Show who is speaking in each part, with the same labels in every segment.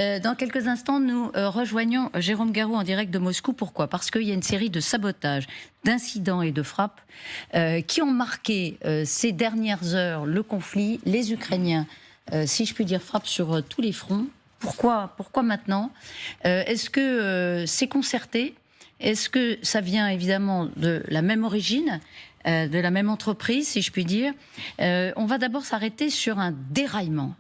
Speaker 1: Dans quelques instants, nous rejoignons Jérôme Garraud en direct de Moscou. Pourquoi? Parce qu'il y a une série de sabotages, d'incidents et de frappes qui ont marqué ces dernières heures le conflit. Les Ukrainiens, si je puis dire, frappent sur tous les fronts. Pourquoi maintenant? Est-ce que c'est concerté? Est-ce que ça vient évidemment de la même origine, de la même entreprise, si je puis dire? On va d'abord s'arrêter sur un déraillement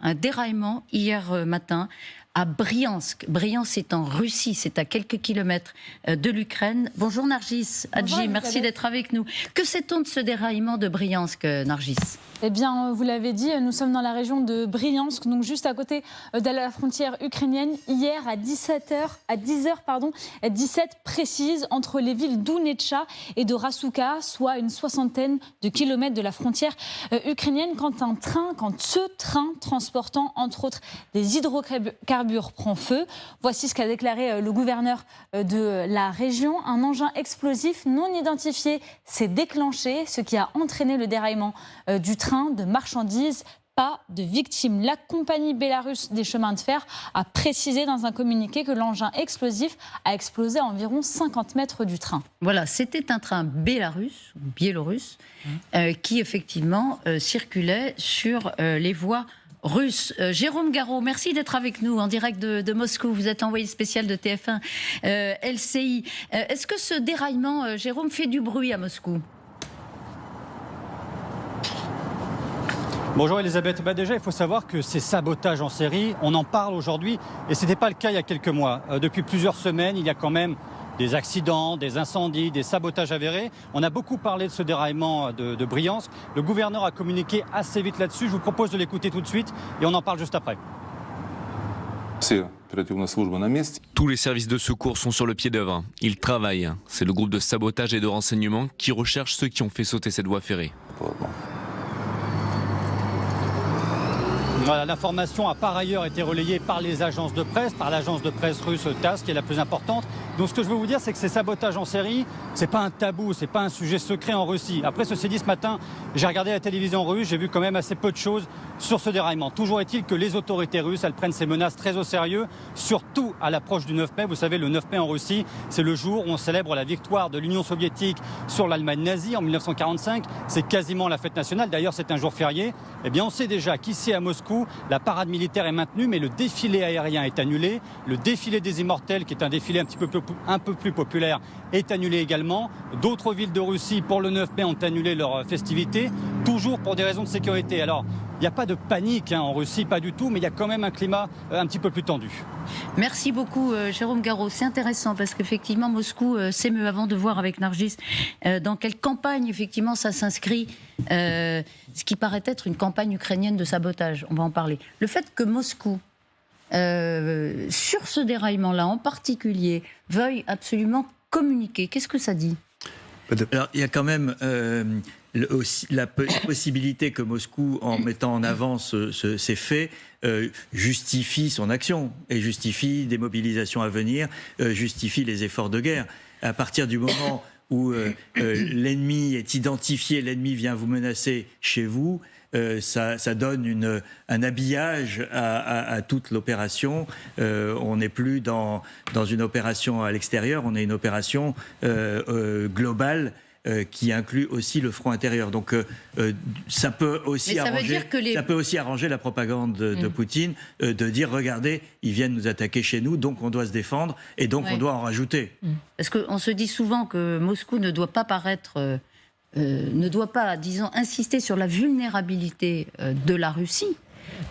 Speaker 1: hier matin à Briansk. Briansk, c'est en Russie, c'est à quelques kilomètres de l'Ukraine. Bonjour Nargis Hadji, merci d'être avec nous. Que sait-on de ce déraillement de Briansk, Nargis?
Speaker 2: Eh bien, vous l'avez dit, nous sommes dans la région de Briansk, donc juste à côté de la frontière ukrainienne. Hier, à 10h17 précise, entre les villes d'Ounetcha et de Rasuka, soit une soixantaine de kilomètres de la frontière ukrainienne, quand ce train transportant, entre autres, des hydrocarbures prend feu. Voici ce qu'a déclaré le gouverneur de la région. Un engin explosif non identifié s'est déclenché, ce qui a entraîné le déraillement du train de marchandises. Pas de victimes. La compagnie bélarusse des chemins de fer a précisé dans un communiqué que l'engin explosif a explosé à environ 50 mètres du train.
Speaker 1: Voilà, c'était un train biélorusse qui effectivement circulait sur les voies russes. Jérôme Garraud, merci d'être avec nous en direct de Moscou. Vous êtes envoyé spécial de TF1 LCI. Est-ce que ce déraillement, Jérôme, fait du bruit à Moscou?
Speaker 3: Bonjour Elisabeth. Déjà, il faut savoir que ces sabotages en série, on en parle aujourd'hui et ce n'était pas le cas il y a quelques mois. Depuis plusieurs semaines, il y a quand même des accidents, des incendies, des sabotages avérés. On a beaucoup parlé de ce déraillement de Briansk. Le gouverneur a communiqué assez vite là-dessus. Je vous propose de l'écouter tout de suite et on en parle juste après.
Speaker 4: Tous les services de secours sont sur le pied d'œuvre. Ils travaillent. C'est le groupe de sabotage et de renseignement qui recherche ceux qui ont fait sauter cette voie ferrée.
Speaker 3: Voilà, l'information a par ailleurs été relayée par les agences de presse, par l'agence de presse russe TASS qui est la plus importante. Donc ce que je veux vous dire, c'est que ces sabotages en série, c'est pas un tabou, c'est pas un sujet secret en Russie. Après, ceci dit, ce matin, j'ai regardé la télévision russe, j'ai vu quand même assez peu de choses sur ce déraillement. Toujours est-il que les autorités russes, elles prennent ces menaces très au sérieux, surtout à l'approche du 9 mai. Vous savez, le 9 mai en Russie, c'est le jour où on célèbre la victoire de l'Union soviétique sur l'Allemagne nazie en 1945. C'est quasiment la fête nationale. D'ailleurs, c'est un jour férié. Eh bien, on sait déjà qu'ici à Moscou, la parade militaire est maintenue, mais le défilé aérien est annulé. Le défilé des Immortels, qui est un défilé un peu plus populaire, est annulé également. D'autres villes de Russie, pour le 9 mai, ont annulé leurs festivités, toujours pour des raisons de sécurité. Alors, il n'y a pas de panique en Russie, pas du tout, mais il y a quand même un climat un petit peu plus tendu.
Speaker 1: Merci beaucoup Jérôme Garraud. C'est intéressant parce qu'effectivement Moscou s'émeut, avant de voir avec Nargis dans quelle campagne effectivement ça s'inscrit, ce qui paraît être une campagne ukrainienne de sabotage. On va en parler. Le fait que Moscou, sur ce déraillement-là en particulier, veuille absolument communiquer, qu'est-ce que ça dit?
Speaker 5: Alors, il y a quand même aussi la possibilité que Moscou, en mettant en avant ces faits, justifie son action et justifie des mobilisations à venir, justifie les efforts de guerre. À partir du moment où l'ennemi est identifié, l'ennemi vient vous menacer chez vous, ça donne un habillage à toute l'opération. On n'est plus dans une opération à l'extérieur, on est une opération globale qui inclut aussi le front intérieur. Donc ça peut aussi arranger la propagande de Poutine, de dire regardez, ils viennent nous attaquer chez nous, donc on doit se défendre et donc on doit en rajouter.
Speaker 1: Parce qu'on se dit souvent que Moscou ne doit pas paraître... ne doit pas, disons, insister sur la vulnérabilité de la Russie.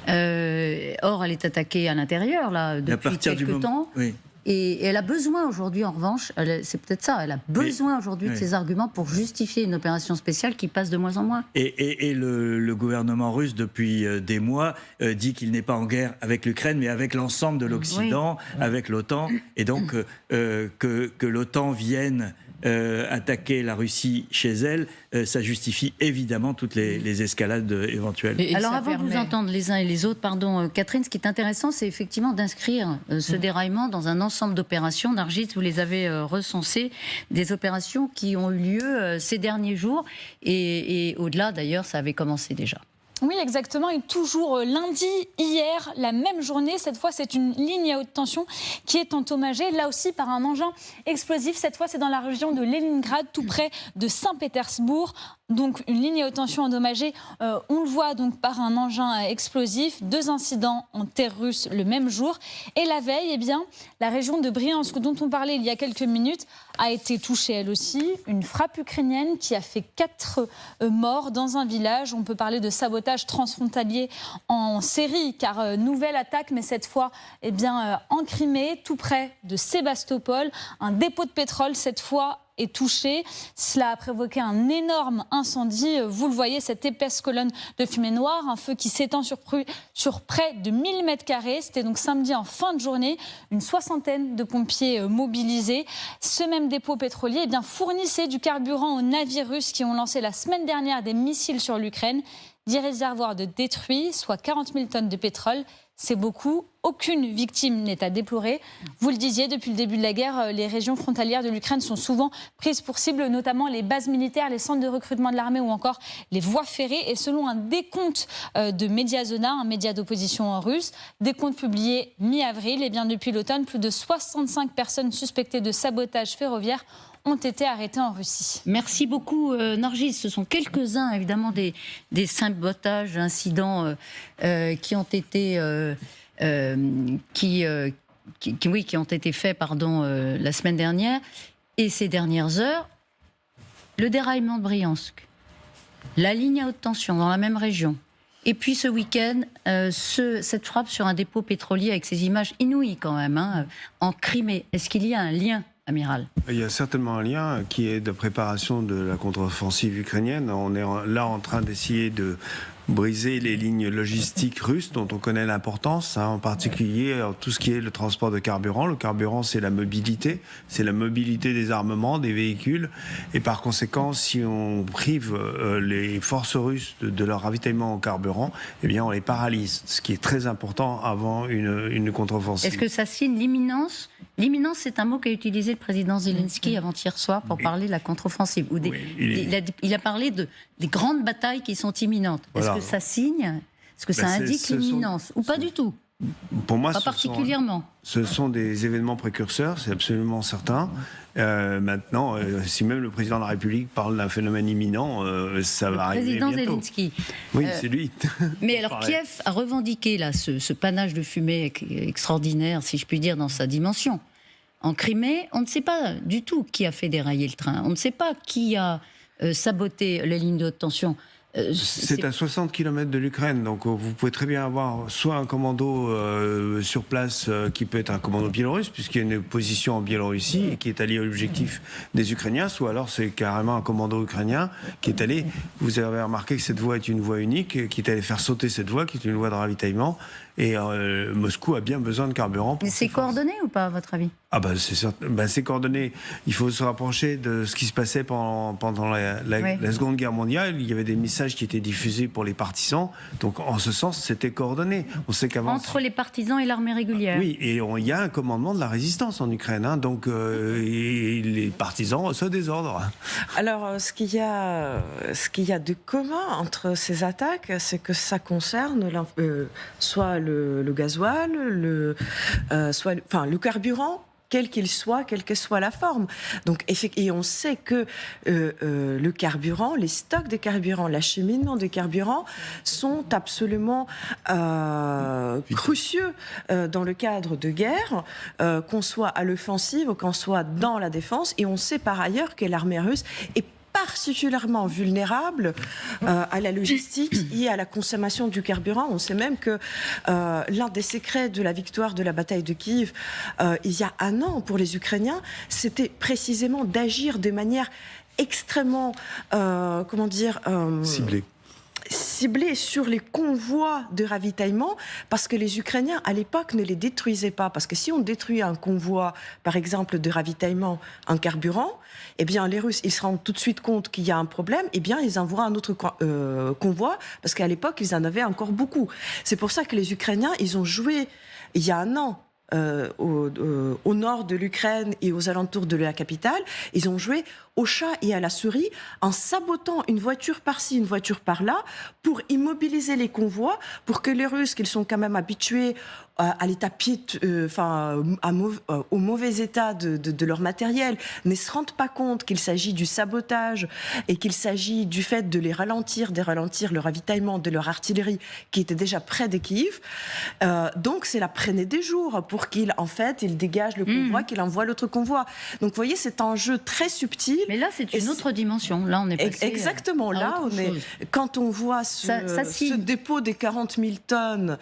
Speaker 1: Or, elle est attaquée à l'intérieur, là, depuis quelques temps. Oui. Et elle a besoin aujourd'hui, en revanche, c'est peut-être ça, elle a besoin aujourd'hui de ces arguments pour justifier une opération spéciale qui passe de moins en moins.
Speaker 5: Et le gouvernement russe, depuis des mois, dit qu'il n'est pas en guerre avec l'Ukraine, mais avec l'ensemble de l'Occident, avec l'OTAN. Et donc, que l'OTAN vienne attaquer la Russie chez elle, ça justifie évidemment toutes les escalades éventuelles.
Speaker 1: Alors avant de vous entendre les uns et les autres, pardon Catherine, ce qui est intéressant, c'est effectivement d'inscrire ce déraillement dans un ensemble d'opérations. Nargis, vous les avez recensées, des opérations qui ont eu lieu ces derniers jours et au-delà d'ailleurs, ça avait commencé déjà.
Speaker 2: Oui, exactement. Et toujours lundi, hier, la même journée. Cette fois, c'est une ligne à haute tension qui est endommagée, là aussi par un engin explosif. Cette fois, c'est dans la région de Leningrad, tout près de Saint-Pétersbourg. Donc, une ligne à haute tension endommagée, on le voit donc par un engin explosif. 2 incidents en terre russe le même jour. Et la veille, eh bien, la région de Briansk, dont on parlait il y a quelques minutes, a été touchée elle aussi. Une frappe ukrainienne qui a fait 4 morts dans un village. On peut parler de sabotage transfrontalier en série, car nouvelle attaque, mais cette fois eh bien, en Crimée, tout près de Sébastopol. Un dépôt de pétrole, cette fois, est touché. Cela a provoqué un énorme incendie. Vous le voyez, cette épaisse colonne de fumée noire, un feu qui s'étend sur près de 1000 mètres carrés. C'était donc samedi en fin de journée. Une 60aine de pompiers mobilisés. Ce même dépôt pétrolier eh bien, fournissait du carburant aux navires russes qui ont lancé la semaine dernière des missiles sur l'Ukraine. 10 réservoirs de détruits, soit 40 000 tonnes de pétrole. C'est beaucoup. Aucune victime n'est à déplorer. Vous le disiez, depuis le début de la guerre, les régions frontalières de l'Ukraine sont souvent prises pour cible, notamment les bases militaires, les centres de recrutement de l'armée ou encore les voies ferrées. Et selon un décompte de Mediazona, un média d'opposition russe, décompte publié mi-avril, et bien depuis l'automne, plus de 65 personnes suspectées de sabotage ferroviaire ont été arrêtés en Russie.
Speaker 1: Merci beaucoup, Nargis. Ce sont quelques-uns, évidemment, des sabotages, incidents qui ont été, qui ont été faits la semaine dernière. Et ces dernières heures, le déraillement de Briansk, la ligne à haute tension dans la même région. Et puis ce week-end, cette frappe sur un dépôt pétrolier avec ces images inouïes quand même, en Crimée. Est-ce qu'il y a un lien, amiral?
Speaker 6: Il y a certainement un lien qui est de préparation de la contre-offensive ukrainienne. On est là en train d'essayer de briser les lignes logistiques russes dont on connaît l'importance, en particulier tout ce qui est le transport de carburant. Le carburant, c'est la mobilité des armements, des véhicules. Et par conséquent, si on prive les forces russes de leur ravitaillement au carburant, eh bien on les paralyse, ce qui est très important avant une contre-offensive.
Speaker 1: Est-ce que ça signe l'imminence? L'imminence, c'est un mot qu'a utilisé le président Zelensky avant-hier soir pour parler de la contre-offensive. Il a parlé des grandes batailles qui sont imminentes. Voilà. Est-ce que ça signe? Est-ce que ça indique l'imminence? Ou pas du tout?
Speaker 6: Pour moi,
Speaker 1: pas particulièrement.
Speaker 6: Ce sont des événements précurseurs, c'est absolument certain. Maintenant, si même le président de la République parle d'un phénomène imminent, ça va arriver bientôt. Le président
Speaker 1: Zelensky.
Speaker 6: Oui, c'est lui.
Speaker 1: Mais alors, Kiev a revendiqué là, ce panache de fumée extraordinaire, si je puis dire, dans sa dimension. En Crimée, on ne sait pas du tout qui a fait dérailler le train. On ne sait pas qui a saboté les lignes de haute tension.
Speaker 6: C'est à 60 km de l'Ukraine, donc vous pouvez très bien avoir soit un commando sur place qui peut être un commando biélorusse, puisqu'il y a une position en Biélorussie et qui est allié à l'objectif des Ukrainiens, soit alors c'est carrément un commando ukrainien qui est allé, vous avez remarqué que cette voie est une voie unique, qui est allé faire sauter cette voie, qui est une voie de ravitaillement, et Moscou a bien besoin de carburant.
Speaker 1: Mais c'est coordonné ou pas, à votre avis?
Speaker 6: Ah c'est coordonné. Il faut se rapprocher de ce qui se passait pendant la Seconde Guerre mondiale. Il y avait des messages qui étaient diffusés pour les partisans. Donc en ce sens, c'était coordonné. On sait qu'avant...
Speaker 1: Entre les partisans et l'armée régulière.
Speaker 6: Oui, et il y a un commandement de la résistance en Ukraine. Donc les partisans reçoivent des ordres. Alors
Speaker 7: ce qu'il y a de commun entre ces attaques, c'est que ça concerne soit le gasoil, soit le carburant, quel qu'il soit, quelle que soit la forme. Donc, et on sait que le carburant, les stocks de carburant, l'acheminement de carburant sont absolument cruciaux dans le cadre de guerre, qu'on soit à l'offensive ou qu'on soit dans la défense. Et on sait par ailleurs que l'armée russe est particulièrement vulnérable à la logistique et à la consommation du carburant. On sait même que l'un des secrets de la victoire de la bataille de Kiev il y a un an pour les Ukrainiens, c'était précisément d'agir de manière extrêmement, ciblés sur les convois de ravitaillement, parce que les Ukrainiens, à l'époque, ne les détruisaient pas. Parce que si on détruit un convoi, par exemple, de ravitaillement en carburant, eh bien, les Russes, ils se rendent tout de suite compte qu'il y a un problème, eh bien, ils envoient un autre convoi, parce qu'à l'époque, ils en avaient encore beaucoup. C'est pour ça que les Ukrainiens, ils ont joué, il y a un an, au nord de l'Ukraine et aux alentours de la capitale. Ils ont joué au chat et à la souris en sabotant une voiture par-ci, une voiture par-là, pour immobiliser les convois, pour que les Russes, qu'ils sont quand même habitués à l'état au mauvais état de leur matériel, ne se rendent pas compte qu'il s'agit du sabotage et qu'il s'agit du fait de ralentir le ravitaillement de leur artillerie qui était déjà près de Kiev. Donc c'est la prenée des jours pour qu'ils dégagent le convoi, qu'il envoie l'autre convoi. Donc vous voyez, c'est un jeu très subtil.
Speaker 1: Mais là, c'est une autre dimension. Là, on est passé
Speaker 7: exactement. Là, quand on voit ce dépôt des 40 000 tonnes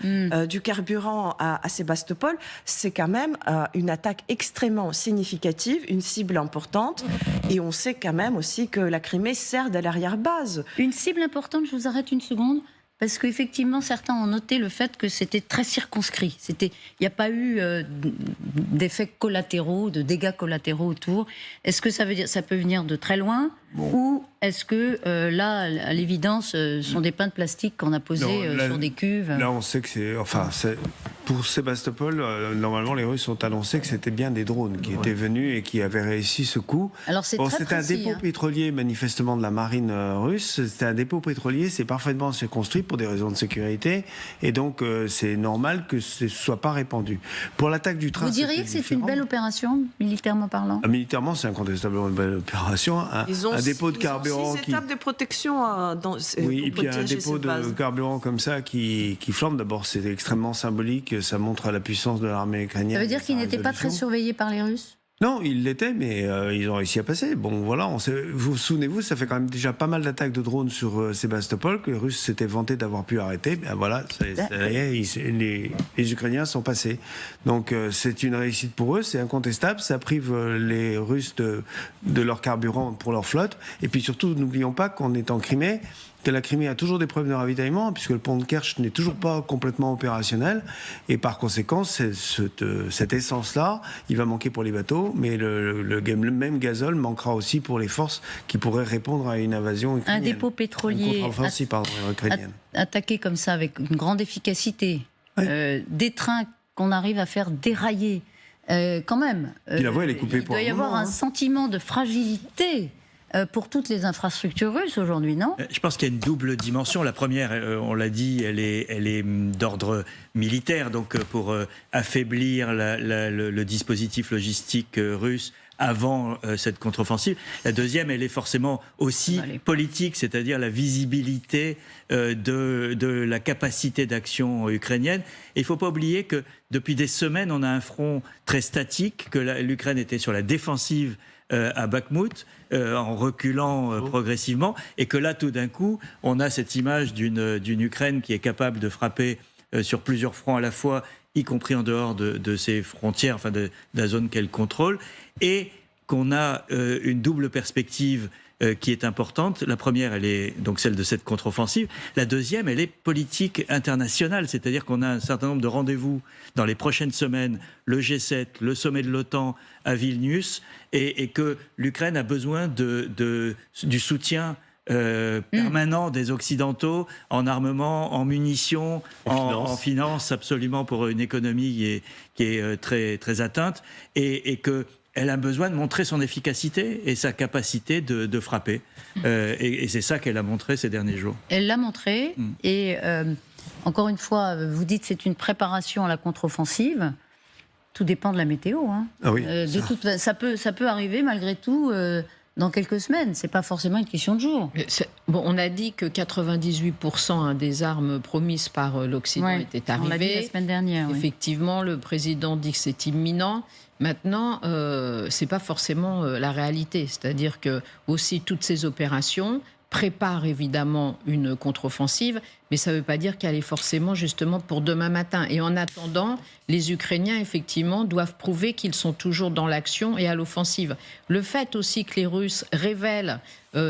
Speaker 7: du carburant à Sébastopol, c'est quand même une attaque extrêmement significative, une cible importante. Et on sait quand même aussi que la Crimée sert de l'arrière-base.
Speaker 1: Une cible importante, je vous arrête une seconde. Parce qu'effectivement, certains ont noté le fait que c'était très circonscrit. Il n'y a pas eu d'effets collatéraux, de dégâts collatéraux autour. Est-ce que ça peut venir de très loin, ou est-ce que là, à l'évidence, ce sont des pains de plastique qu'on a posés sur des cuves?
Speaker 6: Là, on sait que pour Sébastopol, normalement, les Russes ont annoncé que c'était bien des drones qui étaient venus et qui avaient réussi ce coup.
Speaker 1: Alors c'est très
Speaker 6: c'était
Speaker 1: précis,
Speaker 6: un dépôt pétrolier, manifestement, de la marine russe. C'était un dépôt pétrolier, c'est parfaitement circonscrit pour des raisons de sécurité, et donc c'est normal que ce ne soit pas répandu. Pour l'attaque du train,
Speaker 1: vous diriez que c'est une belle opération, militairement parlant?
Speaker 6: Militairement, c'est incontestablement une belle opération. Un dépôt de carburant
Speaker 7: 6 étapes de protection
Speaker 6: et puis un dépôt de carburant comme ça qui flambe. D'abord, c'est extrêmement symbolique. Ça montre la puissance de l'armée ukrainienne.
Speaker 1: Ça veut dire qu'il n'était pas très surveillé par les Russes?
Speaker 6: Non, ils l'étaient, mais ils ont réussi à passer. Bon, voilà, vous souvenez-vous, ça fait quand même déjà pas mal d'attaques de drones sur Sébastopol, que les Russes s'étaient vantés d'avoir pu arrêter. Ben voilà, les Ukrainiens sont passés. Donc c'est une réussite pour eux, c'est incontestable. Ça prive les Russes de leur carburant pour leur flotte. Et puis surtout, n'oublions pas qu'on est en Crimée, que la Crimée a toujours des problèmes de ravitaillement, puisque le pont de Kerch n'est toujours pas complètement opérationnel. Et par conséquent, cette essence-là, il va manquer pour les bateaux, mais le même gazole manquera aussi pour les forces qui pourraient répondre à une invasion ukrainienne.
Speaker 1: Un dépôt pétrolier
Speaker 6: ukrainienne.
Speaker 1: Attaqué comme ça, avec une grande efficacité, des trains qu'on arrive à faire dérailler, quand même.
Speaker 6: La voie, elle est coupée
Speaker 1: il doit y avoir un sentiment de fragilité pour toutes les infrastructures russes aujourd'hui, non?
Speaker 5: Je pense qu'il y a une double dimension. La première, on l'a dit, elle est d'ordre militaire, donc pour affaiblir le dispositif logistique russe avant cette contre-offensive. La deuxième, elle est forcément aussi politique, c'est-à-dire la visibilité de la capacité d'action ukrainienne. Et il ne faut pas oublier que depuis des semaines, on a un front très statique, que l'Ukraine était sur la défensive à Bakhmout, en reculant progressivement, et que là, tout d'un coup, on a cette image d'une Ukraine qui est capable de frapper sur plusieurs fronts à la fois, y compris en dehors de ses frontières, enfin de la zone qu'elle contrôle, et qu'on a une double perspective qui est importante. La première, elle est donc celle de cette contre-offensive. La deuxième, elle est politique internationale, c'est-à-dire qu'on a un certain nombre de rendez-vous dans les prochaines semaines, le G7, le sommet de l'OTAN à Vilnius, et que l'Ukraine a besoin du soutien permanent des Occidentaux en armement, en munitions, en finances, absolument, pour une économie qui est très, très atteinte, et que elle a besoin de montrer son efficacité et sa capacité de frapper. Et c'est ça qu'elle a montré ces derniers jours.
Speaker 1: Elle l'a montré. Et encore une fois, vous dites que c'est une préparation à la contre-offensive. Tout dépend de la météo. Hein.
Speaker 6: Ah oui,
Speaker 1: ça peut arriver malgré tout dans quelques semaines. C'est pas forcément une question de jours.
Speaker 8: Bon, on a dit que 98% des armes promises par l'Occident étaient arrivées.
Speaker 1: On l'a dit la semaine dernière.
Speaker 8: Effectivement, le président dit que c'est imminent. Maintenant, c'est pas forcément la réalité. C'est-à-dire que aussi toutes ces opérations préparent évidemment une contre-offensive, mais ça ne veut pas dire qu'elle est forcément justement pour demain matin. Et en attendant, les Ukrainiens, effectivement, doivent prouver qu'ils sont toujours dans l'action et à l'offensive. Le fait aussi que les Russes révèlent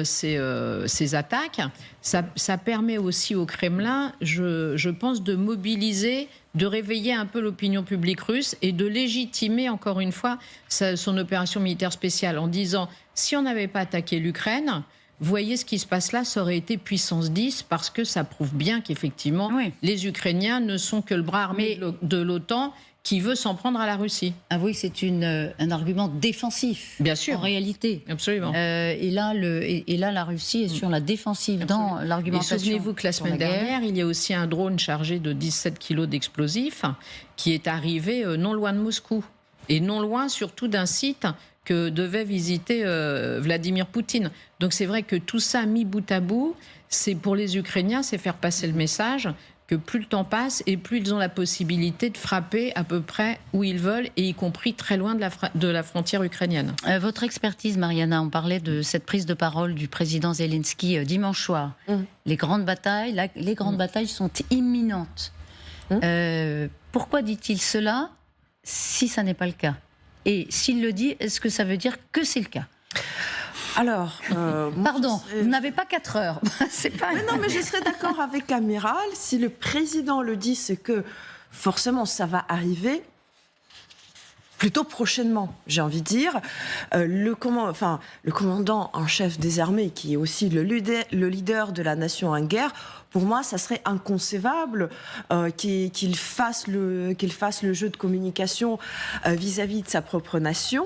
Speaker 8: ces attaques, ça permet aussi au Kremlin, je pense, de mobiliser, de réveiller un peu l'opinion publique russe et de légitimer, encore une fois, son opération militaire spéciale en disant, si on n'avait pas attaqué l'Ukraine, vous voyez ce qui se passe là, ça aurait été puissance 10 parce que ça prouve bien qu'effectivement, les Ukrainiens ne sont que le bras armé de l'OTAN qui veut s'en prendre à la Russie.
Speaker 1: Ah oui, c'est un argument défensif.
Speaker 8: Bien sûr.
Speaker 1: En réalité.
Speaker 8: Absolument.
Speaker 1: Et là, la Russie est sur la défensive dans
Speaker 8: Et
Speaker 1: l'argumentation.
Speaker 8: souvenez-vous que la
Speaker 1: sur
Speaker 8: semaine
Speaker 1: guerre.
Speaker 8: dernière, il y a aussi un drone chargé de 17 kilos d'explosifs qui est arrivé non loin de Moscou. Et non loin surtout d'un site que devait visiter Vladimir Poutine. Donc c'est vrai que tout ça mis bout à bout, c'est pour les Ukrainiens, c'est faire passer le message que plus le temps passe et plus ils ont la possibilité de frapper à peu près où ils veulent, et y compris très loin de la frontière ukrainienne.
Speaker 1: Votre expertise, Mariana, on parlait de cette prise de parole du président Zelensky dimanche soir. Les grandes batailles sont imminentes. Pourquoi dit-il cela si ça n'est pas le cas? Et s'il le dit, est-ce que ça veut dire que c'est le cas?
Speaker 7: Alors,
Speaker 1: Pardon, vous n'avez pas 4 heures. C'est pas...
Speaker 7: Mais non, mais je serais d'accord avec Amiral. Si le président le dit, c'est que forcément ça va arriver plutôt prochainement, j'ai envie de dire. Le commandant en chef des armées, qui est aussi le leader de la nation en guerre, pour moi, ça serait inconcevable qu'il fasse le jeu de communication vis-à-vis de sa propre nation.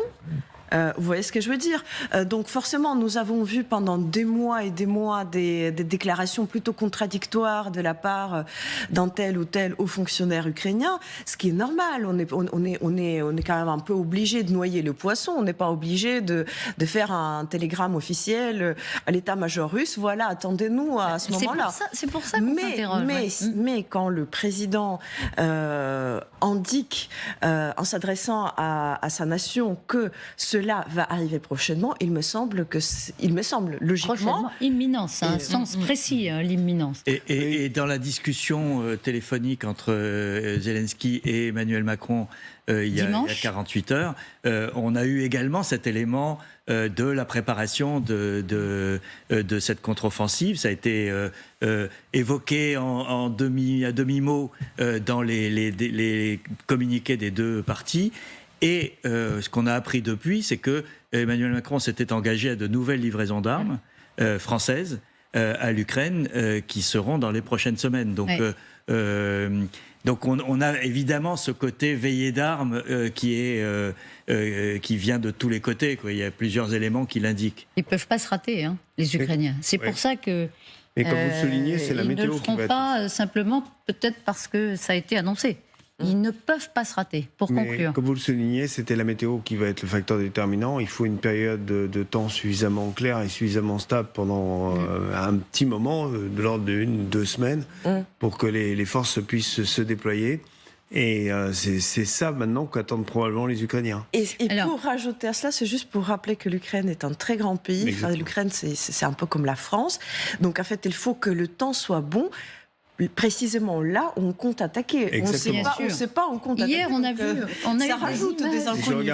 Speaker 7: Vous voyez ce que je veux dire? Donc forcément, nous avons vu pendant des mois et des mois des déclarations plutôt contradictoires de la part d'un tel ou tel haut fonctionnaire ukrainien, ce qui est normal. On est quand même un peu obligé de noyer le poisson. On n'est pas obligé de faire un télégramme officiel à l'état-major russe. Voilà, attendez-nous à ce moment-là.
Speaker 1: C'est pour ça qu'on s'interroge.
Speaker 7: Mais quand le président indique, en s'adressant à sa nation, que cela va arriver prochainement, il me semble logiquement...
Speaker 1: Prochainement, imminence, c'est un sens précis, l'imminence.
Speaker 5: Et dans la discussion téléphonique entre Zelensky et Emmanuel Macron il y a 48 heures, on a eu également cet élément de la préparation de cette contre-offensive. Ça a été évoqué à demi-mot dans les communiqués des deux parties. Et ce qu'on a appris depuis, c'est que Emmanuel Macron s'était engagé à de nouvelles livraisons d'armes françaises à l'Ukraine qui seront dans les prochaines semaines. Donc, donc on a évidemment ce côté veillée d'armes qui vient de tous les côtés, quoi. Il y a plusieurs éléments qui l'indiquent.
Speaker 1: Ils ne peuvent pas se rater, hein, les Ukrainiens. C'est pour ça que...
Speaker 6: Mais comme vous le soulignez, c'est la météo qui va
Speaker 1: Ils ne le feront pas simplement peut-être parce que ça a été annoncé. Ils ne peuvent pas se rater, pour conclure.
Speaker 6: Comme vous le soulignez, c'était la météo qui va être le facteur déterminant. Il faut une période de temps suffisamment claire et suffisamment stable pendant un petit moment, de l'ordre d'une, 2 semaines, pour que les forces puissent se déployer. Et c'est ça maintenant qu'attendent probablement les Ukrainiens.
Speaker 7: Et pour rajouter à cela, c'est juste pour rappeler que l'Ukraine est un très grand pays. Enfin, l'Ukraine, c'est un peu comme la France. Donc en fait, il faut que le temps soit bon. Précisément là, on compte attaquer.
Speaker 6: Exactement.
Speaker 7: On ne sait pas, on compte
Speaker 1: Hier,
Speaker 7: attaquer.
Speaker 1: on a vu, on a
Speaker 7: ça
Speaker 1: eu
Speaker 7: rajoute des inconnus.